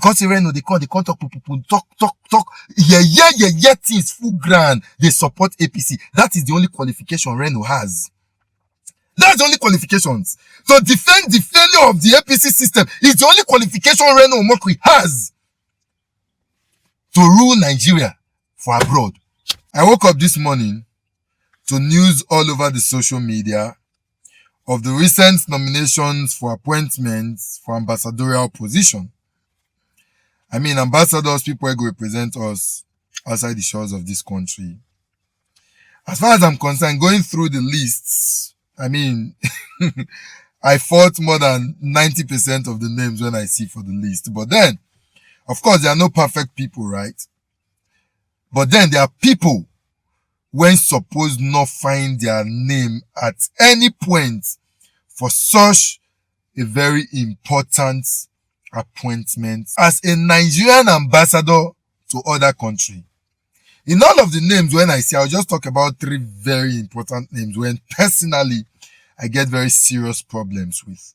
Because Reno, they can't talk, yeah, things full grand. They support APC. That is the only qualification Reno has. That's the only qualifications. To defend the failure of the APC system is the only qualification Reno Omokri has to rule Nigeria for abroad. I woke up this morning to news all over the social media of the recent nominations for appointments for ambassadorial position. I mean, ambassadors, people who represent us outside the shores of this country. As far as I'm concerned, going through the lists, I mean, I fought more than 90% of the names when I see for the list. But then, of course, there are no perfect people, right? But then there are people when supposed not find their name at any point for such a very important appointment as a Nigerian ambassador to other country. In all of the names when I say, I'll just talk about 3 very important names when personally I get very serious problems with.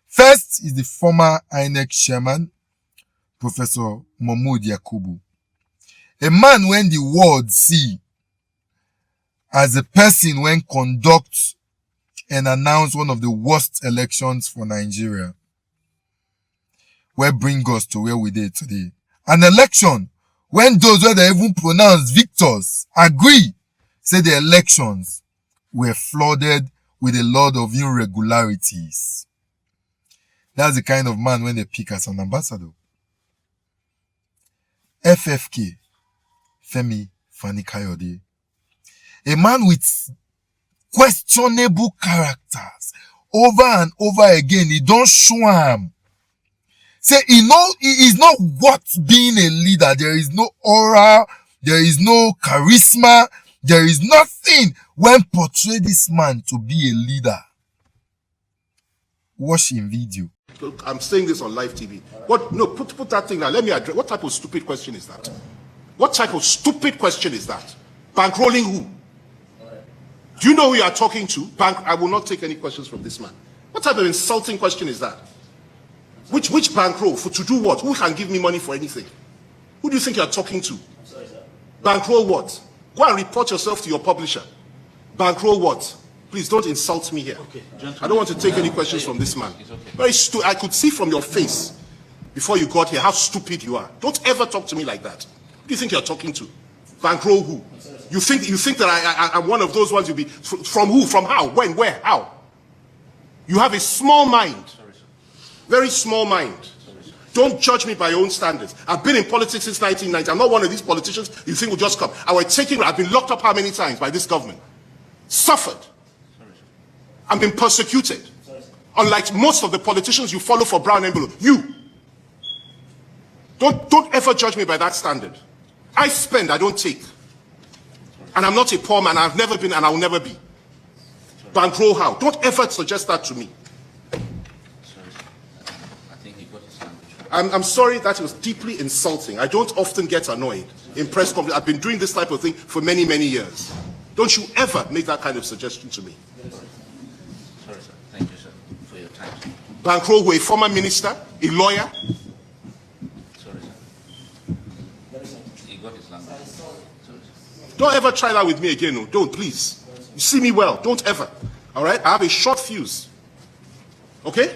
First is the former INEC chairman, Professor Mahmood Yakubu. A man when the world see as a person when conduct and announce one of the worst elections for Nigeria, where bring us to where we did today. An election when those where they even pronounce victors agree, say the elections were flooded with a lot of irregularities. That's the kind of man when they pick as an ambassador. FFK, Femi Fani-Kayode. A man with questionable characters. Over and over again, he don't show him. Say, he is not what being a leader. There is no aura. There is no charisma. There is nothing when portray this man to be a leader. Watch in video. I'm saying this on live TV. What? No, put that thing now. Let me address. What type of stupid question is that? What type of stupid question is that? Bankrolling who? Do you know who you are talking to? I will not take any questions from this man. What type of insulting question is that? Which bankroll? To do what? Who can give me money for anything? Who do you think you are talking to? Sorry, sir. Bankroll what? Go and report yourself to your publisher. Bankroll what? Please don't insult me here. Okay, I don't want to take any questions from this man. Very stupid. I could see from your face before you got here how stupid you are. Don't ever talk to me like that. Who do you think you're talking to? Bankroll who? You think that I'm one of those ones you'll be from who? From how? When? Where? How? You have a small mind. Very small mind. Don't judge me by your own standards. I've been in politics since 1990. I'm not one of these politicians you think will just come. I've been locked up how many times by this government? Suffered. I've been persecuted. Unlike most of the politicians you follow for brown envelope. You. Don't ever judge me by that standard. I spend, I don't take. And I'm not a poor man. I've never been and I will never be. Bankroll how? Don't ever suggest that to me. I'm sorry, that was deeply insulting. I don't often get annoyed in press conferences. I've been doing this type of thing for many, many years. Don't you ever make that kind of suggestion to me. Sorry, sir. Thank you, sir, for your time. Bankroll who, a former minister, a lawyer. Sorry, sir. He got his language. Sorry, sir. Don't ever try that with me again. No, don't, please. You see me well. Don't ever. All right? I have a short fuse. Okay?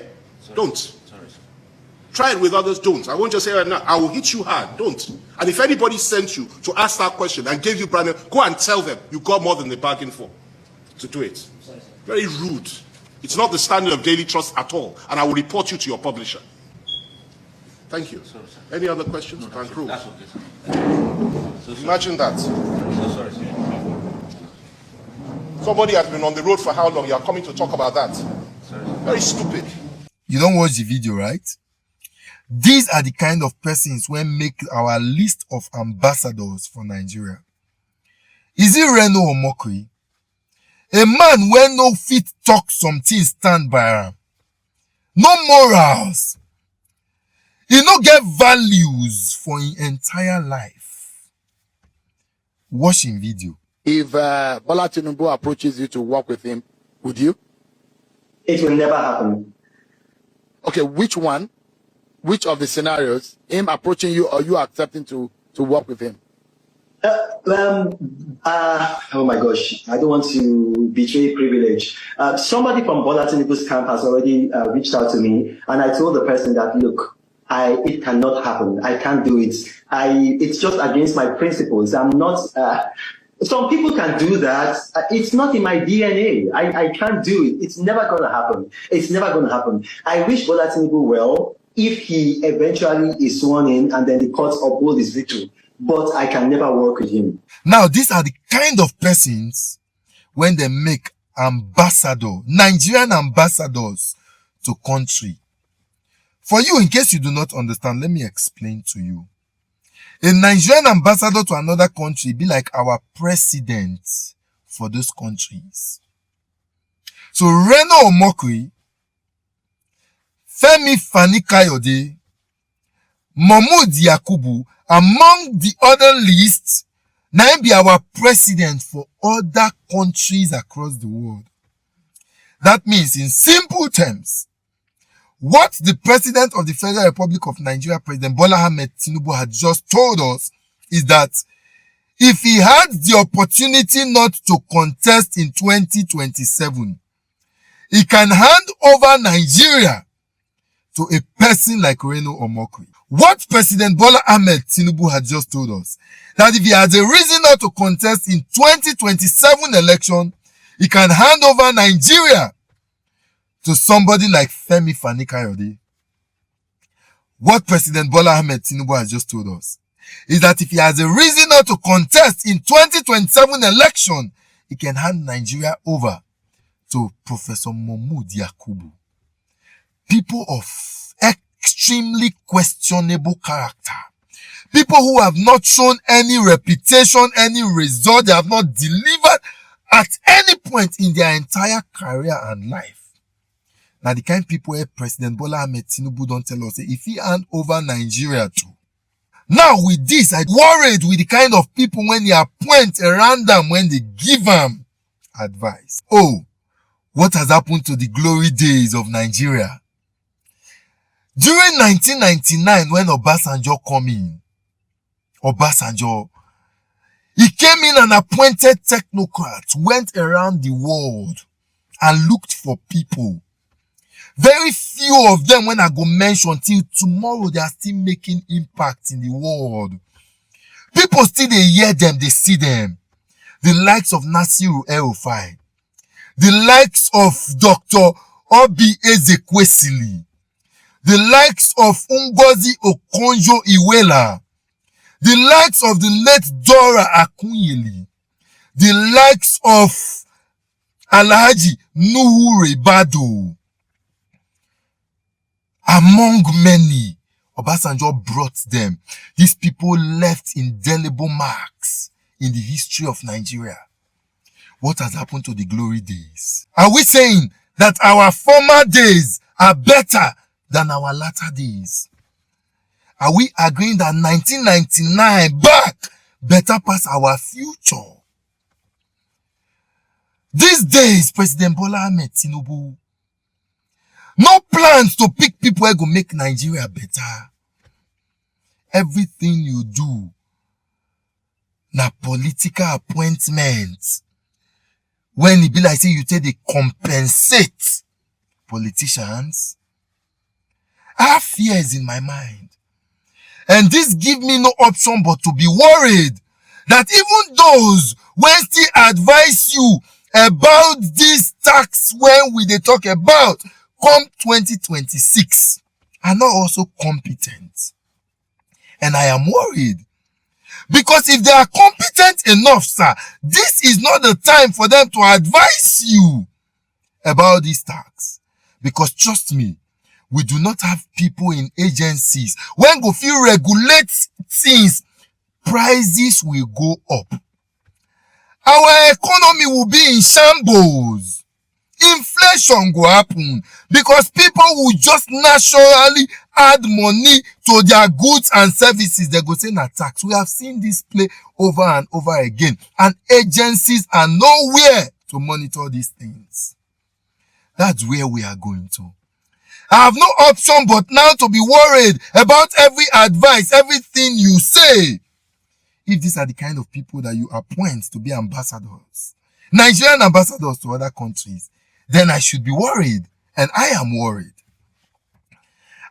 Sorry. Don't. Try it with others, don't. I won't just say right now, I will hit you hard, don't. And if anybody sent you to ask that question and gave you brand new, go and tell them you got more than they bargained for to do it. Very rude. It's not the standard of daily trust at all. And I will report you to your publisher. Thank you. Sorry, any other questions? No, that's okay, sir. Imagine that. So sorry, sir. Somebody has been on the road for how long? You are coming to talk about that. Sorry. Very stupid. You don't watch the video, right? These are the kind of persons who make our list of ambassadors for Nigeria. Is it Reno Omokri? A man when no fit talk something stand by him. No morals. He no get values for his entire life. Watching video. If Bola Tinubu approaches you to work with him, would you? It will never happen. Okay, which one Which of the scenarios? Him approaching you or you accepting to work with him? Oh my gosh, I don't want to betray privilege. Somebody from Bola Tinubu's camp has already reached out to me, and I told the person that, look, it cannot happen. I can't do it. It's just against my principles. I'm not. Some people can do that. It's not in my DNA. I can't do it. It's never going to happen. It's never going to happen. I wish Bola Tinubu well if he eventually is sworn in and then the courts uphold his victory. But I can never work with him. Now, these are the kind of persons when they make Nigerian ambassadors to country. For you, in case you do not understand, let me explain to you. A Nigerian ambassador to another country be like our president for those countries. So Reno Omokri, Femi Fani-Kayode, Mahmood Yakubu, among the other lists, now be our president for other countries across the world. That means, in simple terms, what the President of the Federal Republic of Nigeria, President Bola Ahmed Tinubu, had just told us is that if he had the opportunity not to contest in 2027, he can hand over Nigeria to a person like Reno Omokri. What President Bola Ahmed Tinubu had just told us, that if he has a reason not to contest in 2027 election, he can hand over Nigeria to somebody like Femi Fani-Kayode. What President Bola Ahmed Tinubu has just told us is that if he has a reason not to contest in 2027 election, he can hand Nigeria over to Professor Mahmood Yakubu. People of extremely questionable character. People who have not shown any reputation, any result, they have not delivered at any point in their entire career and life. Now, the kind of people where President Bola Ahmed Tinubu don't tell us, if he hand over Nigeria to. Now, with this, I worried with the kind of people when they appoint around them, when they give them advice. Oh, what has happened to the glory days of Nigeria? During 1999, when Obasanjo came in, he came in and appointed technocrats, went around the world and looked for people. Very few of them, when I go mention till tomorrow, they are still making impact in the world. People still, they hear them, they see them. The likes of Nasiru El-Rufai, the likes of Dr. Obi Ezekwesili, the likes of Ngozi Okonjo-Iweala, the likes of the late Dora Akunyili, the likes of Alhaji Nuhu Rebado, among many. Obasanjo brought them. These people left indelible marks in the history of Nigeria. What has happened to the glory days? Are we saying that our former days are better than our latter days? Are we agreeing that 1999 back better past our future? These days, President Bola Ahmed Tinubu, no plans to pick people who go make Nigeria better. Everything you do, na political appointments. When it be like say you take they compensate politicians, I have fears in my mind. And this give me no option but to be worried that even those when still advise you about this tax when we they talk about come 2026 are not also competent. And I am worried. Because if they are competent enough, sir, this is not the time for them to advise you about this tax. Because trust me, we do not have people in agencies. When go feel regulate things, prices will go up. Our economy will be in shambles. Inflation will happen because people will just naturally add money to their goods and services. They go say na tax. We have seen this play over and over again, and agencies are nowhere to monitor these things. That's where we are going to. I have no option but now to be worried about every advice, everything you say. If these are the kind of people that you appoint to be ambassadors, Nigerian ambassadors to other countries, then I should be worried. And I am worried.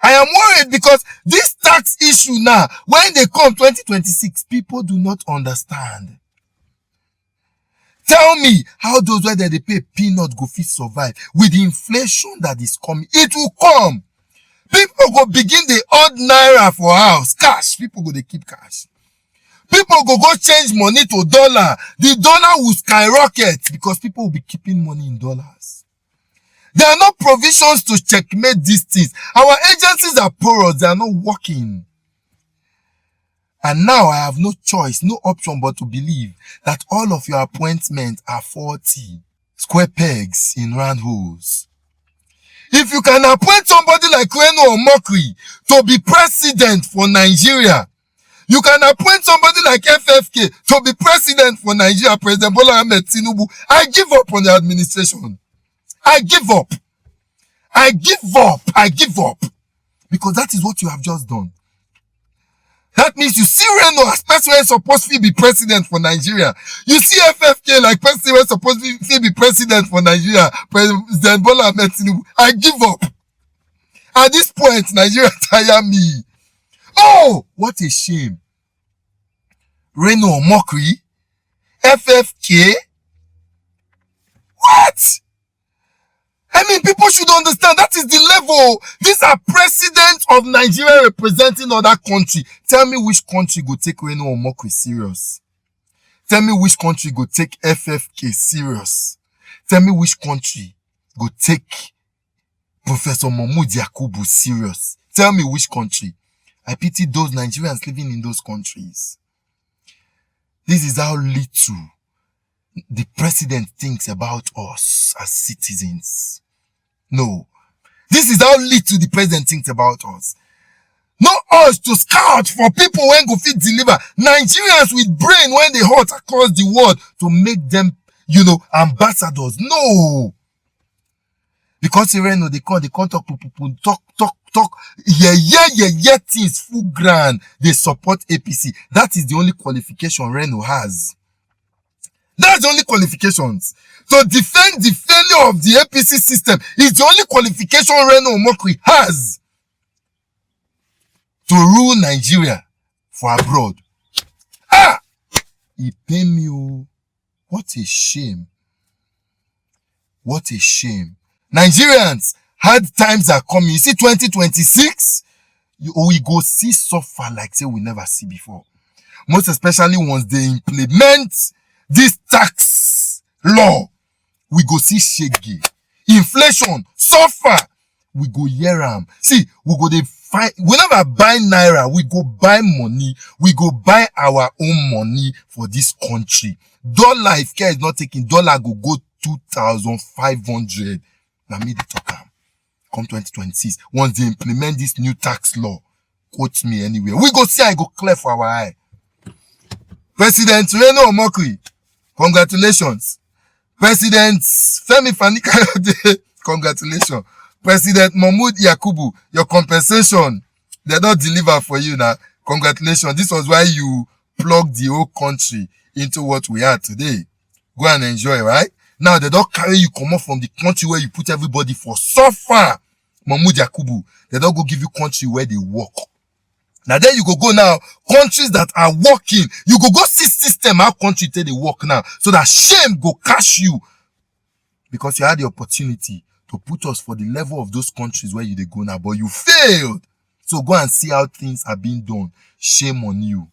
I am worried because this tax issue now, when they come 2026, people do not understand. Tell me how those where they pay peanut go fit survive with the inflation that is coming. It will come. People go begin the odd naira for house. Cash. People go they keep cash. People go change money to dollar. The dollar will skyrocket because people will be keeping money in dollars. There are no provisions to checkmate these things. Our agencies are porous. They are not working. And now I have no choice, no option but to believe that all of your appointments are 40 square pegs in round holes. If you can appoint somebody like Reno Omokri to be president for Nigeria, you can appoint somebody like FFK to be president for Nigeria, President Bola Ahmed Tinubu. I give up on the administration. I give up. I give up. I give up. Because that is what you have just done. That means you see Reno as person who is supposed to be president for Nigeria. You see FFK like person who is supposed to be president for Nigeria, President Bola Ahmed Tinubu. I give up. At this point, Nigeria tire me. Oh, what a shame. Reno Omokri, FFK. What? I mean, people should understand that is the level. These are presidents of Nigeria representing other country. Tell me which country go take Reno Omokri serious. Tell me which country go take FFK serious. Tell me which country go take Professor Mahmood Yakubu serious. Tell me which country. I pity those Nigerians living in those countries. This is how little the president thinks about us as citizens. No. This is how little the president thinks about us. Not us to scout for people when go fit deliver. Nigerians with brain when they hot across the world to make them, ambassadors. No. Because Reno, they can't talk to people, talk. Yeah, things full grand. They support APC. That is the only qualification Reno has. That's the only qualifications. To defend the failure of the APC system is the only qualification Reno Omokri has to rule Nigeria for abroad. He pay me. What a shame. What a shame. Nigerians, hard times are coming. You see 2026, we go see suffer like say we never see before. Most especially once they implement this tax law, we go see shege. Inflation, suffer. We go hear am. See, we go dey find. We never buy naira. We go buy money. We go buy our own money for this country. Dollar, if care is not taking, dollar go 2,500. Now me dey talk am. Come 2026, once they implement this new tax law, quote me anywhere. We go see I go clear for our eye. President Reno Omokri, congratulations. President Femi Fani-Kayode, congratulations. President Mahmood Yakubu, your compensation, they don't deliver for you now. Congratulations. This was why you plugged the whole country into what we are today. Go and enjoy, right? Now they don't carry you come up from the country where you put everybody for suffer. Mahmood Yakubu, they don't go give you country where they work. Now there you go now, countries that are working, you go see system how country take they work now, so that shame go catch you. Because you had the opportunity to put us for the level of those countries where you they go now, but you failed. So go and see how things are being done. Shame on you.